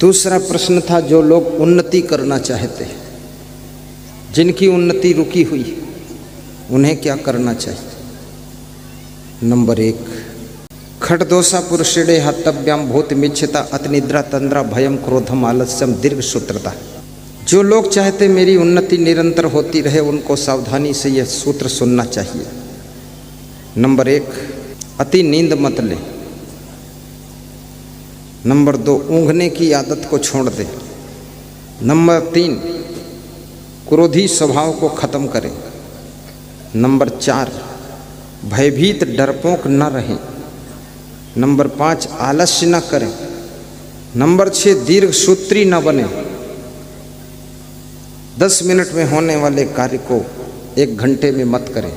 दूसरा प्रश्न था, जो लोग उन्नति करना चाहते हैं, जिनकी उन्नति रुकी हुई, उन्हें क्या करना चाहिए। नंबर 1, खटदोषा पुरुषेणे हतव्याम भूतमिच्छता अतिनिद्रा तंद्रा भयम क्रोधम आलस्यम दीर्घ सूत्रता। जो लोग चाहते मेरी उन्नति निरंतर होती रहे, उनको सावधानी से यह सूत्र सुनना चाहिए। नंबर 1, अति नींद मत ले। नंबर 2, ऊँघने की आदत को छोड़ दे। नंबर 3, क्रोधी स्वभाव को खत्म करें। नंबर 4, भयभीत डरपोक न रहें। नंबर 5, आलस्य न करें। नंबर 6, दीर्घ सूत्री न बने। 10 मिनट में होने वाले कार्य को 1 घंटे में मत करें।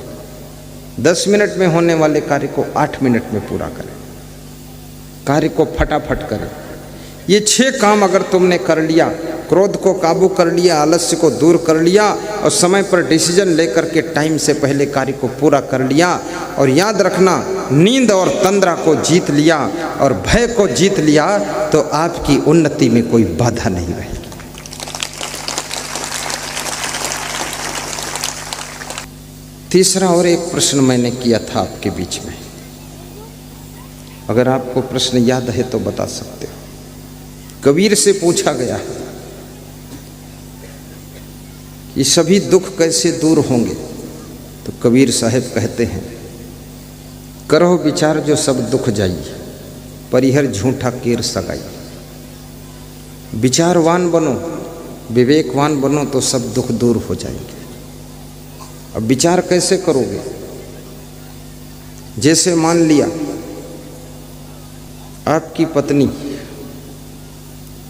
10 मिनट में होने वाले कार्य को 8 मिनट में पूरा करें। कार्य को फटाफट करें। ये 6 काम अगर तुमने कर लिया, क्रोध को काबू कर लिया, आलस्य को दूर कर लिया और समय पर डिसीजन लेकर के टाइम से पहले कार्य को पूरा कर लिया, और याद रखना, नींद और तंद्रा को जीत लिया और भय को जीत लिया, तो आपकी उन्नति में कोई बाधा नहीं रहेगी। तीसरा और एक प्रश्न मैंने किया था आपके बीच में, अगर आपको प्रश्न याद है तो बता सकते हो। कबीर से पूछा गया है ये सभी दुख कैसे दूर होंगे, तो कबीर साहब कहते हैं, करो विचार जो सब दुख जाइए, परिहर झूठा केर सगाई। विचारवान बनो, विवेकवान बनो, तो सब दुख दूर हो जाएंगे। अब विचार कैसे करोगे? जैसे मान लिया आपकी पत्नी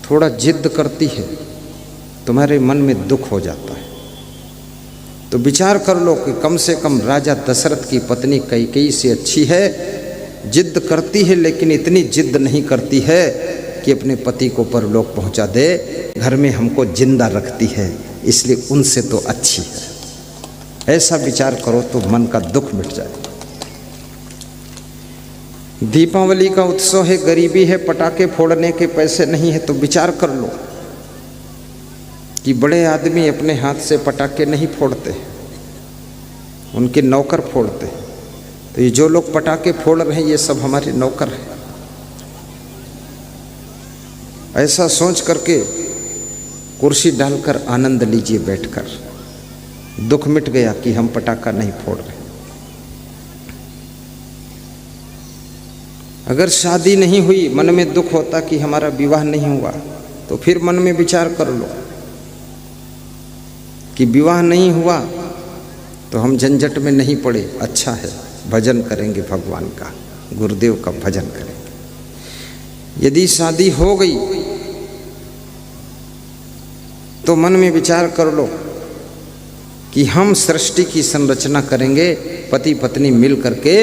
थोड़ा जिद करती है, तुम्हारे मन में दुख हो जाता है, तो विचार कर लो कि कम से कम राजा दशरथ की पत्नी कैकेयी से अच्छी है। जिद करती है लेकिन इतनी जिद नहीं करती है कि अपने पति को परलोक पहुंचा दे, घर में हमको जिंदा रखती है, इसलिए उनसे तो अच्छी है। ऐसा विचार करो तो मन का दुख मिट जाए। दीपावली का उत्सव है, गरीबी है, पटाखे फोड़ने के पैसे नहीं है, तो विचार कर लो कि बड़े आदमी अपने हाथ से पटाखे नहीं फोड़ते, उनके नौकर फोड़ते। तो ये जो लोग पटाखे फोड़ रहे हैं, ये सब हमारे नौकर हैं। ऐसा सोच करके कुर्सी डालकर आनंद लीजिए बैठकर। दुख मिट गया कि हम पटाखा नहीं फोड़ रहे। अगर शादी नहीं हुई, मन में दुख होता कि हमारा विवाह नहीं हुआ, तो फिर मन में विचार कर लो कि विवाह नहीं हुआ तो हम झंझट में नहीं पड़े, अच्छा है, भजन करेंगे भगवान का, गुरुदेव का भजन करेंगे। यदि शादी हो गई तो मन में विचार कर लो कि हम सृष्टि की संरचना करेंगे, पति पत्नी मिल करके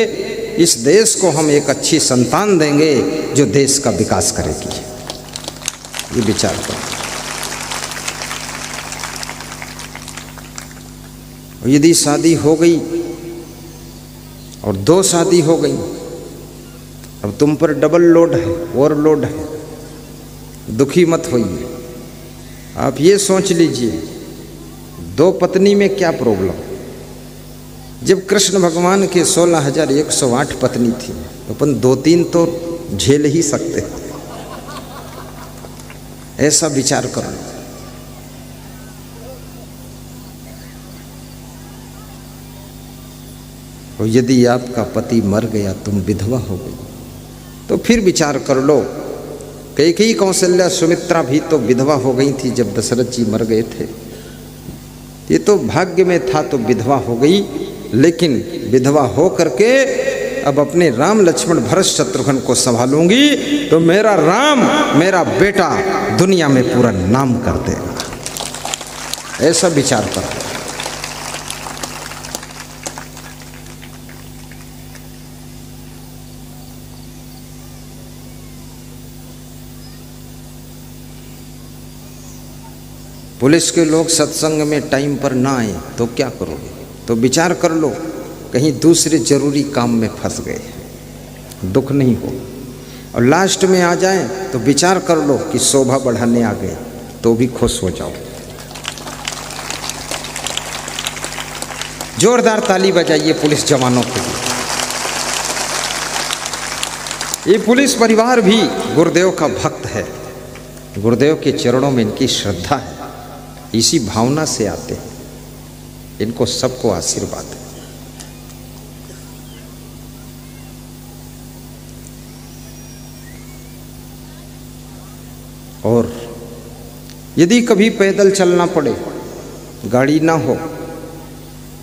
इस देश को हम एक अच्छी संतान देंगे जो देश का विकास करेगी। ये विचार करो। यदि शादी हो गई और 2 शादी हो गई, अब तुम पर डबल लोड है, ओवरलोड है, दुखी मत होइए। आप ये सोच लीजिए, 2 पत्नी में क्या प्रॉब्लम। जब कृष्ण भगवान के 16,108 पत्नी थी, तो अपन 2-3 तो झेल ही सकते। ऐसा विचार करो। और यदि आपका पति मर गया, तुम विधवा हो गई, तो फिर विचार कर लो, कैकेयी कौशल्या सुमित्रा भी तो विधवा हो गई थी जब दशरथ जी मर गए थे। ये तो भाग्य में था तो विधवा हो गई, लेकिन विधवा हो करके अब अपने राम लक्ष्मण भरत शत्रुघ्न को संभालूंगी, तो मेरा राम, मेरा बेटा दुनिया में पूरा नाम कर देगा। ऐसा विचार करो। पुलिस के लोग सत्संग में टाइम पर ना आए तो क्या करोगे? तो विचार कर लो, कहीं दूसरे जरूरी काम में फंस गए, दुख नहीं हो। और लास्ट में आ जाएं तो विचार कर लो कि शोभा बढ़ाने आ गए, तो भी खुश हो जाओ। जोरदार ताली बजाइए पुलिस जवानों के लिए। ये पुलिस परिवार भी गुरुदेव का भक्त है, गुरुदेव के चरणों में इनकी श्रद्धा है, इसी भावना से आते हैं। इनको सबको आशीर्वाद है। और यदि कभी पैदल चलना पड़े, गाड़ी ना हो,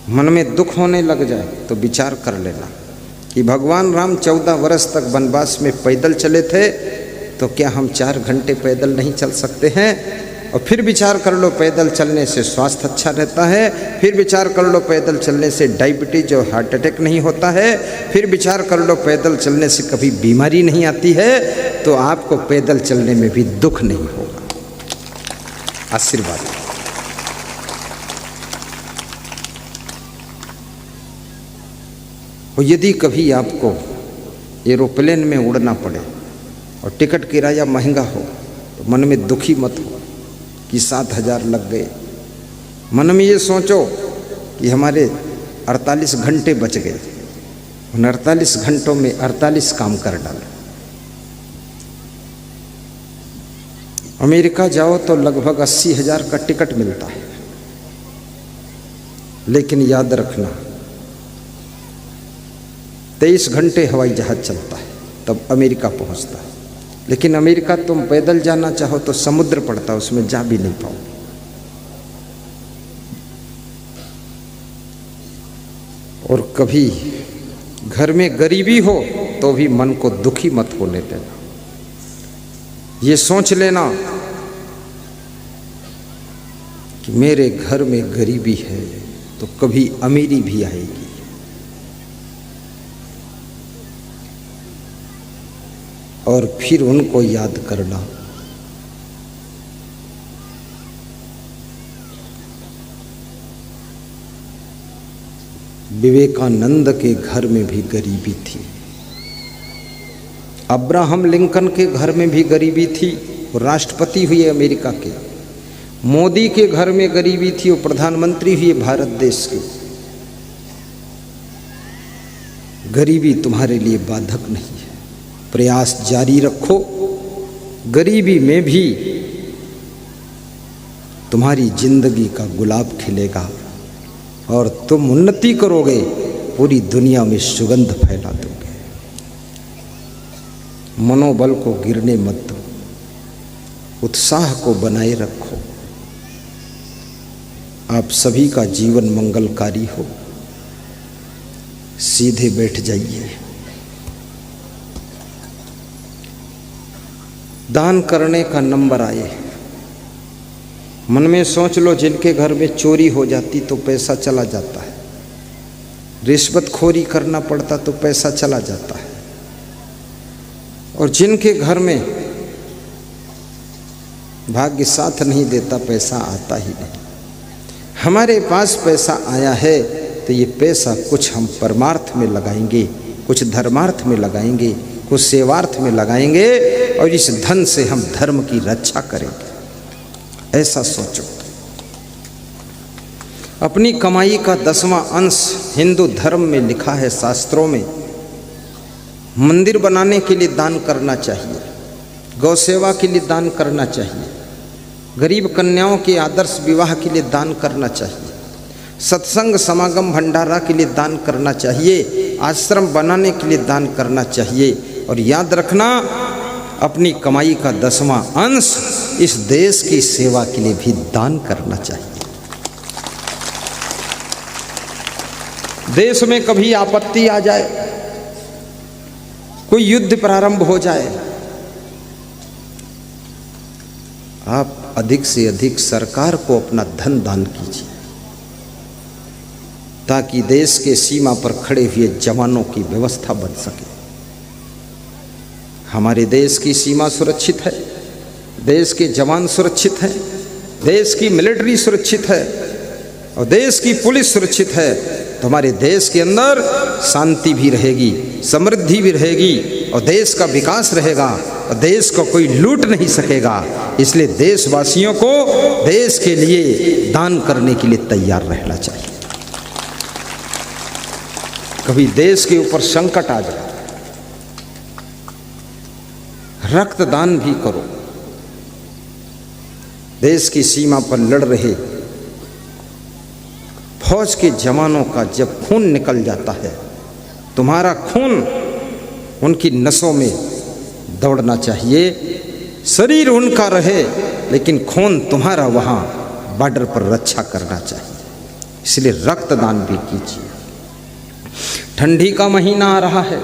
मन में दुख होने लग जाए, तो विचार कर लेना कि भगवान राम 14 वर्ष तक वनवास में पैदल चले थे, तो क्या हम 4 घंटे पैदल नहीं चल सकते हैं? और फिर विचार कर लो, पैदल चलने से स्वास्थ्य अच्छा रहता है। फिर विचार कर लो, पैदल चलने से डायबिटीज और हार्ट अटैक नहीं होता है। फिर विचार कर लो, पैदल चलने से कभी बीमारी नहीं आती है, तो आपको पैदल चलने में भी दुख नहीं होगा। आशीर्वाद। और यदि कभी आपको एरोप्लेन में उड़ना पड़े और टिकट किराया महंगा हो, तो मन में दुखी मत हो कि 7,000 लग गए। मन में ये सोचो कि हमारे 48 घंटे बच गए, उन 48 घंटों में 48 काम कर डालो। अमेरिका जाओ तो लगभग 80,000 का टिकट मिलता है, लेकिन याद रखना 23 घंटे हवाई जहाज चलता है, तब अमेरिका पहुंचता है। लेकिन अमेरिका तुम पैदल जाना चाहो तो समुद्र पड़ता है, उसमें जा भी नहीं पाओगे। और कभी घर में गरीबी हो तो भी मन को दुखी मत होने देना। ये सोच लेना कि मेरे घर में गरीबी है तो कभी अमीरी भी आएगी। और फिर उनको याद करना। विवेकानंद के घर में भी गरीबी थी, अब्राहम लिंकन के घर में भी गरीबी थी, वो राष्ट्रपति हुए अमेरिका के। मोदी के घर में गरीबी थी, वो प्रधानमंत्री हुए भारत देश के। गरीबी तुम्हारे लिए बाधक नहीं है, प्रयास जारी रखो। गरीबी में भी तुम्हारी जिंदगी का गुलाब खिलेगा और तुम उन्नति करोगे, पूरी दुनिया में सुगंध फैला दोगे। मनोबल को गिरने मत दो, उत्साह को बनाए रखो। आप सभी का जीवन मंगलकारी हो। सीधे बैठ जाइए। दान करने का नंबर आए। मन में सोच लो, जिनके घर में चोरी हो जाती तो पैसा चला जाता है, रिश्वतखोरी करना पड़ता तो पैसा चला जाता है, और जिनके घर में भाग्य साथ नहीं देता पैसा आता ही नहीं। हमारे पास पैसा आया है तो ये पैसा कुछ हम परमार्थ में लगाएंगे, कुछ धर्मार्थ में लगाएंगे, कुछ सेवार्थ में लगाएंगे, और इस धन से हम धर्म की रक्षा करेंगे। ऐसा सोचो। अपनी कमाई का 10वां अंश हिंदू धर्म में लिखा है, शास्त्रों में, मंदिर बनाने के लिए दान करना चाहिए, गौ सेवा के लिए दान करना चाहिए, गरीब कन्याओं के आदर्श विवाह के लिए दान करना चाहिए, सत्संग समागम भंडारा के लिए दान करना चाहिए, आश्रम बनाने के लिए दान करना चाहिए। और याद रखना, अपनी कमाई का 10वां अंश इस देश की सेवा के लिए भी दान करना चाहिए। देश में कभी आपत्ति आ जाए, कोई युद्ध प्रारंभ हो जाए, आप अधिक से अधिक सरकार को अपना धन दान कीजिए, ताकि देश के सीमा पर खड़े हुए जवानों की व्यवस्था बन सके। हमारे देश की सीमा सुरक्षित है, देश के जवान सुरक्षित हैं, देश की मिलिट्री सुरक्षित है और देश की पुलिस सुरक्षित है, तो हमारे देश के अंदर शांति भी रहेगी, समृद्धि भी रहेगी, और देश का विकास रहेगा और देश को कोई लूट नहीं सकेगा। इसलिए देशवासियों को देश के लिए दान करने के लिए तैयार रहना चाहिए। कभी देश के ऊपर संकट आ जाए, रक्तदान भी करो। देश की सीमा पर लड़ रहे फौज के जवानों का जब खून निकल जाता है, तुम्हारा खून उनकी नसों में दौड़ना चाहिए। शरीर उनका रहे लेकिन खून तुम्हारा वहाँ बॉर्डर पर रक्षा करना चाहिए। इसलिए रक्तदान भी कीजिए। ठंडी का महीना आ रहा है,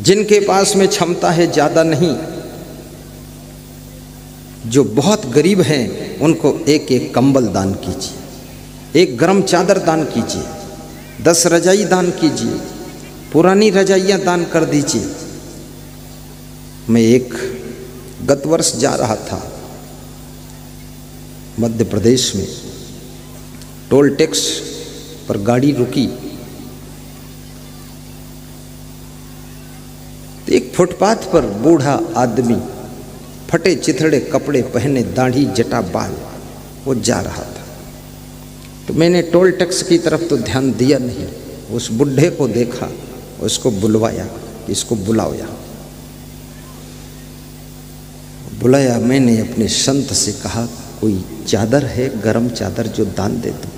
जिनके पास में क्षमता है, ज़्यादा नहीं, जो बहुत गरीब हैं उनको एक एक कंबल दान कीजिए, एक गर्म चादर दान कीजिए, 10 रजाई दान कीजिए, पुरानी रजाइयाँ दान कर दीजिए। मैं एक गत वर्ष जा रहा था मध्य प्रदेश में, टोल टैक्स पर गाड़ी रुकी, तो एक फुटपाथ पर बूढ़ा आदमी फटे चिथड़े कपड़े पहने, दाढ़ी जटा बाल, वो जा रहा था। तो मैंने टोल टैक्स की तरफ तो ध्यान दिया नहीं, उस बुढ़े को देखा, उसको बुलवाया कि इसको बुलाओ यहाँ। बुलाया, मैंने अपने संत से कहा कोई चादर है, गरम चादर जो दान दे दो।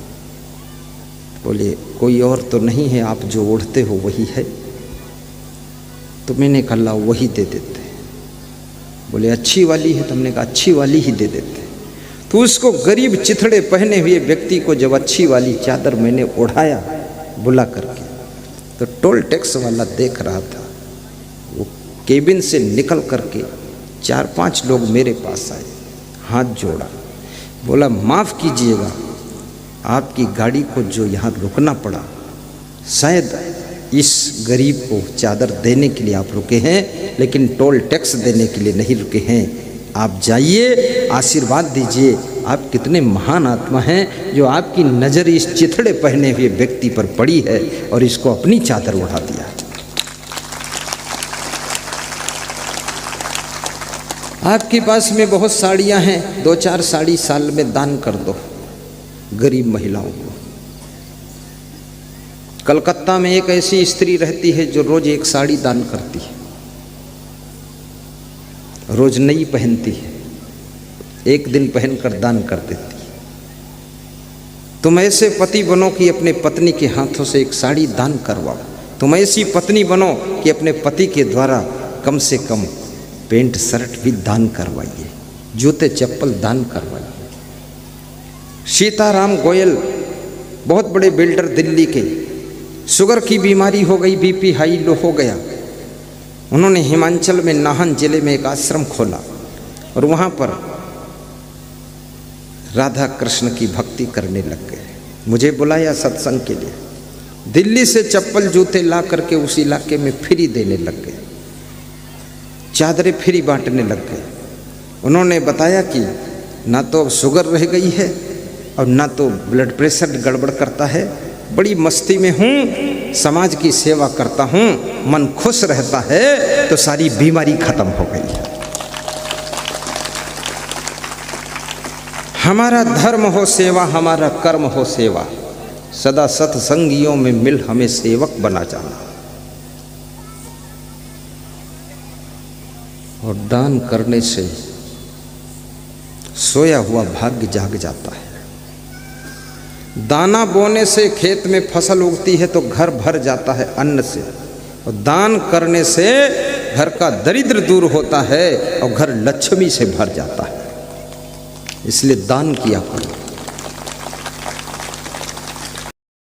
बोले कोई और तो नहीं है, आप जो ओढ़ते हो वही है। तो मैंने कहा ला वही दे देते। बोले अच्छी वाली है? तो हमने कहा अच्छी वाली ही दे देते। तो उसको गरीब चिथड़े पहने हुए व्यक्ति को जब अच्छी वाली चादर मैंने ओढ़ाया बुला करके, तो टोल टैक्स वाला देख रहा था। वो केबिन से निकल करके 4-5 लोग मेरे पास आए, हाथ जोड़ा, बोला माफ़ कीजिएगा, आपकी गाड़ी को जो यहाँ रुकना पड़ा, शायद इस गरीब को चादर देने के लिए आप रुके हैं, लेकिन टोल टैक्स देने के लिए नहीं रुके हैं। आप जाइए, आशीर्वाद दीजिए। आप कितने महान आत्मा हैं जो आपकी नज़र इस चिथड़े पहने हुए व्यक्ति पर पड़ी है और इसको अपनी चादर उड़ा दिया। आपके पास में बहुत साड़ियाँ हैं, 2-4 साड़ी साल में दान कर दो गरीब महिलाओं को। कलकत्ता में एक ऐसी स्त्री रहती है जो रोज एक साड़ी दान करती है, रोज नई पहनती है, एक दिन पहनकर दान कर देती है। तुम ऐसे पति बनो कि अपने पत्नी के हाथों से एक साड़ी दान करवाओ। तुम ऐसी पत्नी बनो कि अपने पति के द्वारा कम से कम पेंट शर्ट भी दान करवाइए, जूते चप्पल दान करवाइए। सीताराम गोयल बहुत बड़े बिल्डर दिल्ली के, शुगर की बीमारी हो गई, बीपी हाई लो हो गया। उन्होंने हिमाचल में नाहन जिले में एक आश्रम खोला और वहाँ पर राधा कृष्ण की भक्ति करने लग गए। मुझे बुलाया सत्संग के लिए। दिल्ली से चप्पल जूते ला करके उस इलाके में फ्री देने लग गए, चादरें फ्री बांटने लग गए। उन्होंने बताया कि ना तो शुगर रह गई है और ना तो ब्लड प्रेशर गड़बड़ करता है, बड़ी मस्ती में हूँ, समाज की सेवा करता हूँ, मन खुश रहता है, तो सारी बीमारी खत्म हो गई है। हमारा धर्म हो सेवा, हमारा कर्म हो सेवा, सदा सत्संगियों में मिल हमें सेवक बना जाना। और दान करने से सोया हुआ भाग्य जाग जाता है। दाना बोने से खेत में फसल उगती है तो घर भर जाता है अन्न से, और दान करने से घर का दरिद्र दूर होता है और घर लक्ष्मी से भर जाता है। इसलिए दान किया करो।